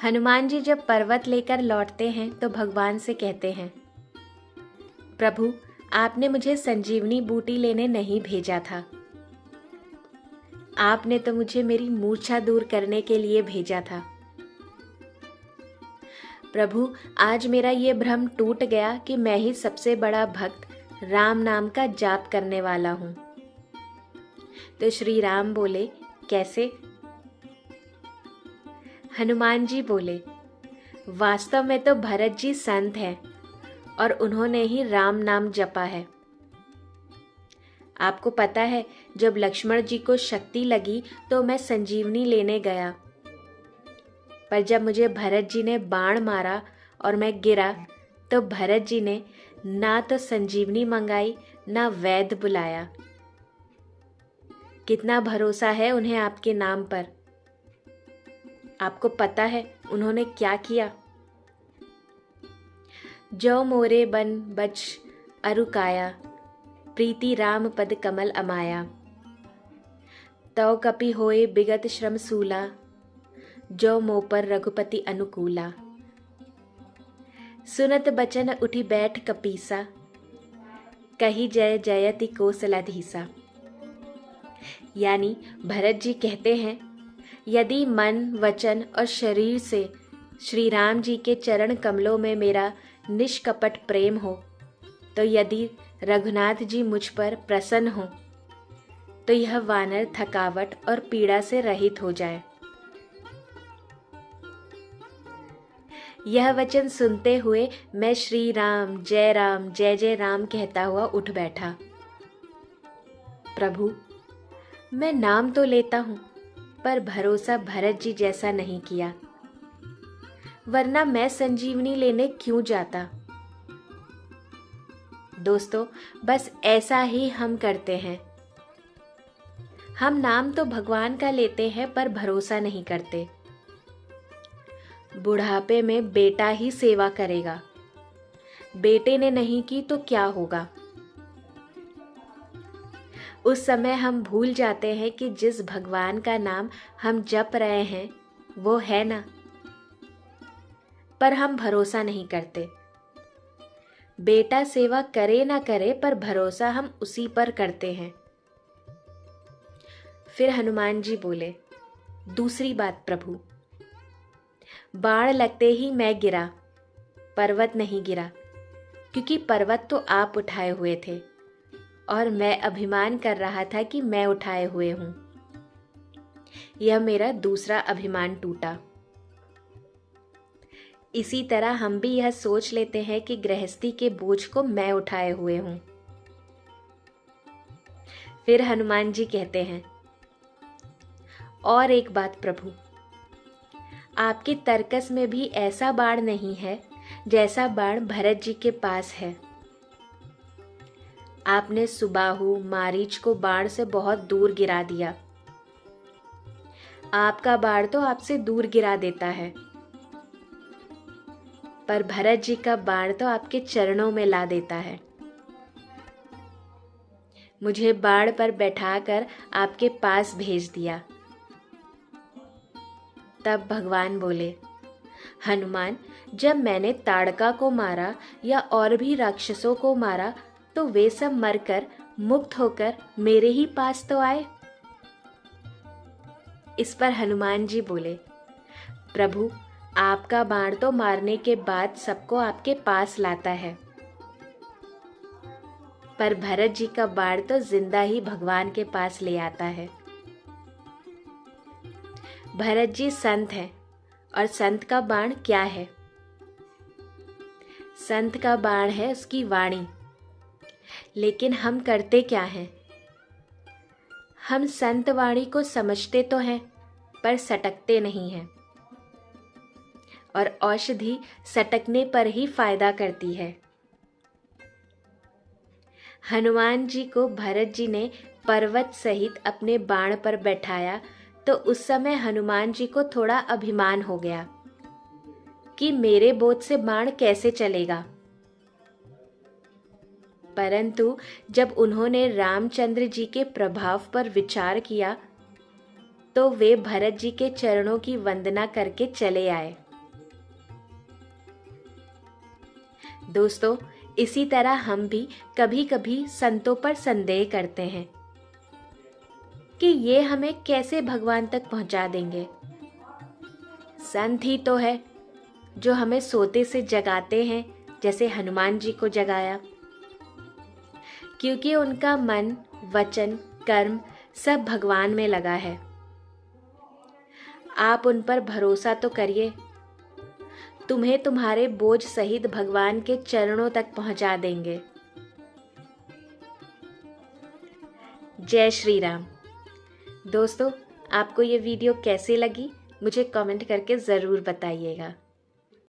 हनुमान जी जब पर्वत लेकर लौटते हैं तो भगवान से कहते हैं, प्रभु आपने मुझे संजीवनी बूटी लेने नहीं भेजा था, आपने तो मुझे मेरी मूर्छा दूर करने के लिए भेजा था। प्रभु आज मेरा ये भ्रम टूट गया कि मैं ही सबसे बड़ा भक्त राम नाम का जाप करने वाला हूँ। तो श्री राम बोले, कैसे? हनुमान जी बोले, वास्तव में तो भरत जी संत हैं और उन्होंने ही राम नाम जपा है। आपको पता है जब लक्ष्मण जी को शक्ति लगी तो मैं संजीवनी लेने गया, पर जब मुझे भरत जी ने बाण मारा और मैं गिरा तो भरत जी ने ना तो संजीवनी मंगाई ना वैद्य बुलाया। कितना भरोसा है उन्हें आपके नाम पर। आपको पता है उन्होंने क्या किया? जो मोरे बन बच अरुकाया, प्रीति राम पद कमल अमाया। तव कपि होए बिगत श्रम सूला, जो मो पर रघुपति अनुकूला। सुनत बचन उठी बैठ कपीसा, कही जय जयति कौशलाधीसा। यानी भरत जी कहते हैं, यदि मन वचन और शरीर से श्री राम जी के चरण कमलों में मेरा निष्कपट प्रेम हो, तो यदि रघुनाथ जी मुझ पर प्रसन्न हो तो यह वानर थकावट और पीड़ा से रहित हो जाए। यह वचन सुनते हुए मैं श्री राम जय जय राम कहता हुआ उठ बैठा। प्रभु मैं नाम तो लेता हूं, पर भरोसा भरत जी जैसा नहीं किया, वरना मैं संजीवनी लेने क्यों जाता। दोस्तों बस ऐसा ही हम करते हैं। हम नाम तो भगवान का लेते हैं पर भरोसा नहीं करते। बुढ़ापे में बेटा ही सेवा करेगा, बेटे ने नहीं की तो क्या होगा। उस समय हम भूल जाते हैं कि जिस भगवान का नाम हम जप रहे हैं वो है ना, पर हम भरोसा नहीं करते। बेटा सेवा करे ना करे पर भरोसा हम उसी पर करते हैं। फिर हनुमान जी बोले, दूसरी बात प्रभु, बाण लगते ही मैं गिरा, पर्वत नहीं गिरा, क्योंकि पर्वत तो आप उठाए हुए थे और मैं अभिमान कर रहा था कि मैं उठाए हुए हूं। यह मेरा दूसरा अभिमान टूटा। इसी तरह हम भी यह सोच लेते हैं कि गृहस्थी के बोझ को मैं उठाए हुए हूं। फिर हनुमान जी कहते हैं, और एक बात प्रभु, आपके तर्कस में भी ऐसा बाण नहीं है जैसा बाण भरत जी के पास है। आपने सुबाहु मारीच को बाण से बहुत दूर गिरा दिया। आपका बाण तो आपसे दूर गिरा देता है, पर भरत जी का बाण तो आपके चरणों में ला देता है। मुझे बाण पर बैठाकर आपके पास भेज दिया। तब भगवान बोले, हनुमान जब मैंने ताड़का को मारा या और भी राक्षसों को मारा तो वे सब मरकर मुक्त होकर मेरे ही पास तो आए। इस पर हनुमान जी बोले, प्रभु आपका बाण तो मारने के बाद सबको आपके पास लाता है, पर भरत जी का बाण तो जिंदा ही भगवान के पास ले आता है। भरत जी संत हैं और संत का बाण क्या है? संत का बाण है उसकी वाणी। लेकिन हम करते क्या हैं? हम संत वाणी को समझते तो हैं पर सटकते नहीं हैं, और औषधि सटकने पर ही फायदा करती है। हनुमान जी को भरत जी ने पर्वत सहित अपने बाण पर बैठाया तो उस समय हनुमान जी को थोड़ा अभिमान हो गया कि मेरे बोझ से बाण कैसे चलेगा। परंतु जब उन्होंने रामचंद्र जी के प्रभाव पर विचार किया तो वे भरत जी के चरणों की वंदना करके चले आए। दोस्तों, इसी तरह हम भी कभी कभी संतों पर संदेह करते हैं कि ये हमें कैसे भगवान तक पहुंचा देंगे। संत ही तो है जो हमें सोते से जगाते हैं, जैसे हनुमान जी को जगाया, क्योंकि उनका मन, वचन, कर्म सब भगवान में लगा है। आप उन पर भरोसा तो करिए, तुम्हें तुम्हारे बोझ सहित भगवान के चरणों तक पहुंचा देंगे। जय श्री राम। दोस्तों, आपको ये वीडियो कैसी लगी मुझे कमेंट करके ज़रूर बताइएगा।